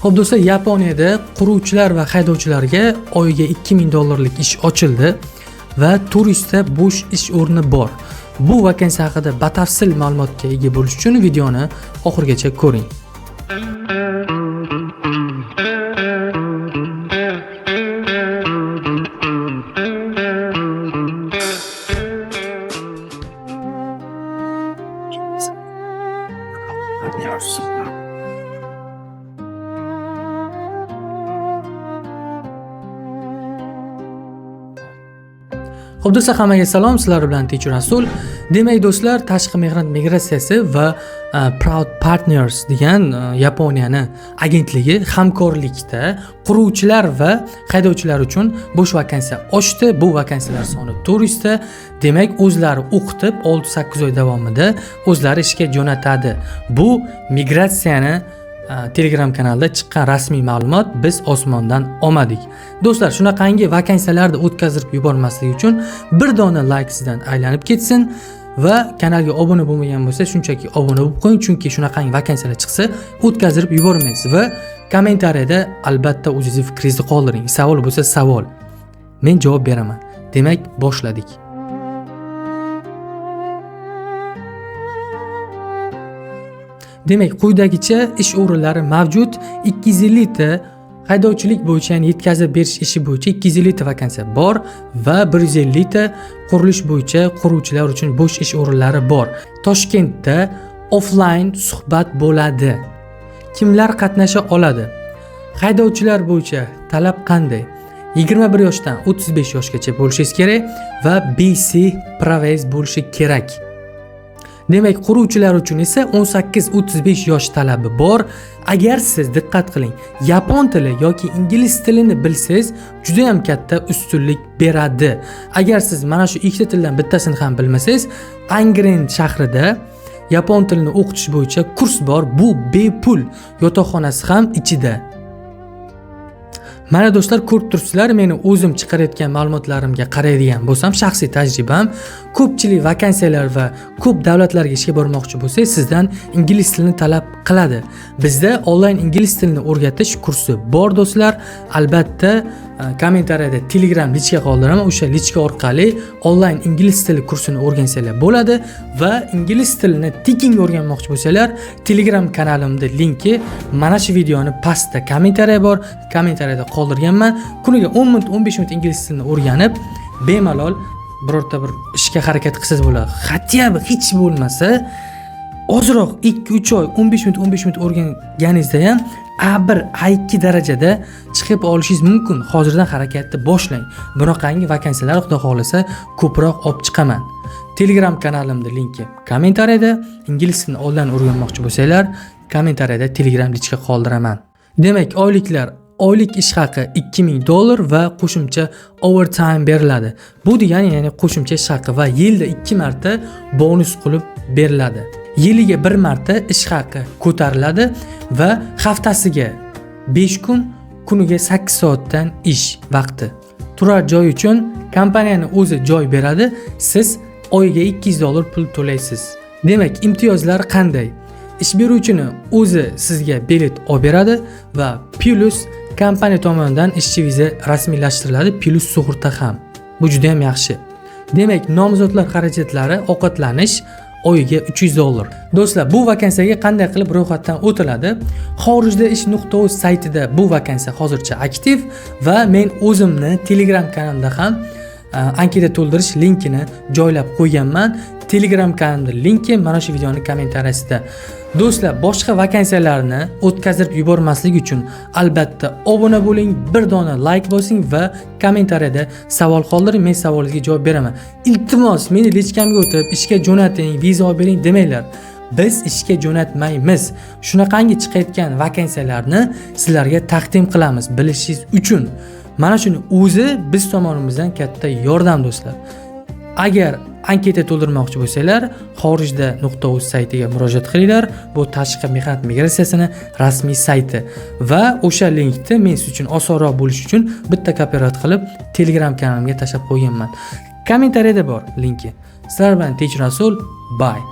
Xo'p do'stlar, Yaponiyada quruvchilar va haydovchilarga oyiga $2000 ish ochildi va turistda bo'sh ish o'rni bor. Bu vakansiya haqida batafsil ma'lumotga ega bo'lish uchun videoni oxirigacha ko'ring. Xo'p do'stlar, hammaga salom. Sizlar bilan Teacher Rasul. Demak do'stlar, tashqi mehnat migratsiyasi va Proud Partners degan Yaponiyani agentligi hamkorlikda quruvchilar va haydovchilar uchun bo'sh vakansiya ochdi. Bu vakansiyalar soni 400 ta. Demak, o'zlari o'qitib 6-8 oy davomida o'zlari ishga jo'natadi. Bu migratsiyani Telegram kanalida chiqqan rasmiy ma'lumot, biz osmondan olmadik. Do'stlar, shunaqangi vakansiyalarni o'tkazib yubormaslik uchun bir dona like sizdan aylanib ketsin va kanalga obuna bo'lmagan bo'lsa, shunchaki obuna bo'lib qo'ying, chunki shunaqangi vakansiyalar chiqsa o'tkazib yubormaysiz va kommentariyada albatta o'zingizni fikringizni qoldiring. Savol bo'lsa savol, men javob beraman. Demak, boshladik. Demak, quyidagicha ish o'rinlari mavjud. 250 ta haydovchilik bo'yicha, ya'ni yetkazib berish ishi bo'yicha 250 ta vakansiya bor va 150 ta qurilish bo'yicha quruvchilar uchun bo'sh ish o'rinlari bor. Toshkentda offline suhbat bo'ladi. Kimlar qatnasha oladi? Haydovchilar bo'yicha talab qanday? 21 yoshdan 35 yoshgacha bo'lishingiz kerak va BC Praves bo'lishi kerak. Demak, quruvchilar uchun esa 18-35 yosh talabi bor. Agar siz diqqat qiling, yapon tili yoki ingliz tilini bilsangiz, juda ham katta ustunlik beradi. Agar siz mana shu ikkita tildan bittasini ham bilmasangiz, Angren shahrida yapon tilini o'qitish bo'yicha kurs bor. Bu bepul, yotoqxonasi ham ichida. Mana do'stlar, ko'rib turibsizlar, meni o'zim chiqarayotgan ma'lumotlarimga qaraydigan bo'lsam, shaxsiy tajribam, ko'pchilik vakansiyalar va ko'p davlatlarga ishga bormoqchi bo'lsangiz, sizdan ingliz tilini talab qiladi. Bizda onlayn ingliz tilini o'rgatish kursi bor do'stlar. Albatta, kommentariyada Telegram lichka qoldiraman. O'sha lichka orqali onlayn ingliz tili kursini o'rgansanglar bo'ladi va ingliz tilini tekin o'rganmoqchi bo'lsanglar, Telegram kanalimda linki mana shu videoni pastda kommentariya bor. Kommentariyada qoldirganman. Kuniga 10 minut, 15 minut ingliz tilini o'rganib, bemalol birorta bir ishga harakat qilsangiz bo'ladi. Hatya hech bo'lmasa ozroq 2-3 oy 15 minut o'rganganingizda ham A1, A2 darajada chiqib olishingiz mumkin. Hozirdan harakatni boshlang. Bunaqangi vakansiyalar xudo xolasa ko'proq olib chiqaman. Telegram kanalimda linki kommentariyada. Ingliz tilini onlayn o'rganmoqchi bo'lsanglar, kommentariyada Telegram lichka qoldiraman. Demak, oylik ish haqi $2000 va qo'shimcha overtime beriladi. Bu degani, ya'ni qo'shimcha ish haqi va yilda 2 marta bonus qilib beriladi. Yiliga 1 marta ish haqi ko'tariladi va haftasiga 5 kun, kuniga 8 soatdan ish vaqti. Turar joy uchun kompaniyaning o'zi joy beradi, siz oyiga $200 pul to'laysiz. Demak, imtiyozlar qanday? Ish beruvchini o'zi sizga bilet olib beradi va plus kompaniya tomonidan ishchi viza rasmiylashtiriladi, plus sug'urta ham. Bu juda ham yaxshi. Demak, nomzodlar xarajatlari, ovqatlanish oyiga $300. Do'stlar, bu vakansiyaga qanday qilib ro'yxatdan o'tiladi? Xorijda ish.uz saytida bu vakansiya hozircha aktiv va men o'zimni Telegram kanalimda ham anketa to'ldirish linkini joylab qo'yganman. Telegram kanalimda linki mana shu videoning kommentariyasida. Do'stlar, boshqa vakansiyalarni o'tkazib yubormaslik uchun albatta obuna bo'ling, bir dona like bosing va kommentariyada savol qoldiring, men savolingizga javob beraman. Iltimos, meni lichkamga o'tib ishga jo'nating, viza olib bering demanglar. Biz ishga jo'natmaymiz. Shunaqangi chiqayotgan vakansiyalarni sizlarga taqdim qilamiz bilishingiz uchun. Mana shuni o'zi biz tomonimizdan katta yordam do'stlar. Agar anketa to'ldirmoqchi bo'lsanglar, xorijda.uz saytiga murojaat qilinglar. Bu tashqi mehnat migratsiyasining rasmiy sayti va o'sha linkni men siz uchun osonroq bo'lishi uchun bitta kopyurat qilib Telegram kanalimga tashlab qo'yganman. Kommentariyada bor linki. Sizlar bilan Teacher Rasul. Bye.